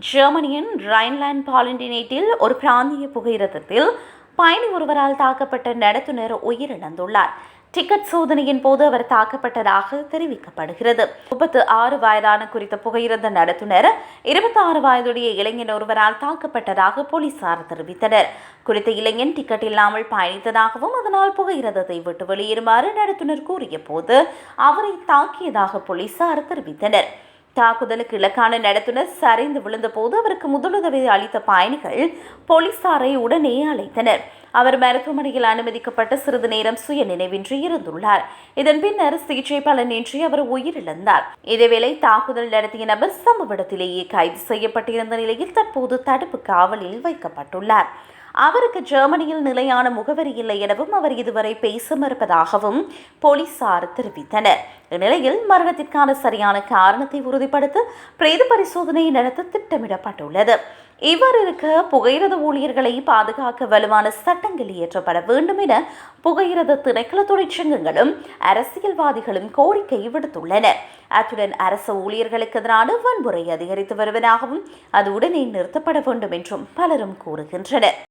ஜெர்மனியின் ரைன்லாண்ட் பாலண்டினேட்டில் ஒரு பிராந்திய புகையிரதத்தில் பயணி ஒருவரால் தாக்கப்பட்ட நடத்துனர் உயிரிழந்துள்ளார். டிக்கெட் சோதனையின் போது அவர் தாக்கப்பட்டதாக தெரிவிக்கப்படுகிறது. 36 வயதான குறித்த புகையிரத நடத்துனர் 26 வயதுடைய இளைஞன் ஒருவரால் தாக்கப்பட்டதாக போலீசார் தெரிவித்தனர். குறித்த இளைஞன் டிக்கெட் இல்லாமல் பயணித்ததாகவும் அதனால் புகையிரதத்தை விட்டு வெளியேறுமாறு நடத்துனர் கூறிய போது அவரை தாக்கியதாக போலீசார் தெரிவித்தனர். தாக்குதலுக்கு இலக்கான நடத்துனர் சரிந்து விழுந்தபோது அவருக்கு முதலுதவி அளித்த பயணிகள் போலீசாரை உடனே அழைத்தனர். அவர் மருத்துவமனையில் அனுமதிக்கப்பட்ட சிறிது நேரம் சுய நினைவின்றி இருந்துள்ளார். இதன் பின்னர் சிகிச்சை பலனின்றி அவர் உயிரிழந்தார். இதேவேளை தாக்குதல் நடத்திய நபர் சம்பவ இடத்திலேயே கைது செய்யப்பட்டிருந்த நிலையில் தற்போது தடுப்பு காவலில் வைக்கப்பட்டுள்ளார். அவருக்கு ஜெர்மனியில் நிலையான முகவரி இல்லை எனவும் அவர் இதுவரை பேச மறுப்பதாகவும் போலீசார் தெரிவித்தனர். இந்நிலையில் மரணத்திற்கான சரியான காரணத்தை உறுதிப்படுத்த பிரேத பரிசோதனை நடத்த திட்டமிடப்பட்டுள்ளது. இவ்வாறு இருக்க புகையிரத ஊழியர்களை பாதுகாக்க வலுவான சட்டங்கள் இயற்றப்பட வேண்டும் என புகையிரத திணைக்கள தொழிற்சங்கங்களும் அரசியல்வாதிகளும் கோரிக்கை விடுத்துள்ளனர். அத்துடன் அரசு ஊழியர்களுக்கு எதிரான வன்முறை அதிகரித்து வருவதாகவும் அது உடனே நிறுத்தப்பட வேண்டும் என்றும் பலரும் கூறுகின்றனர்.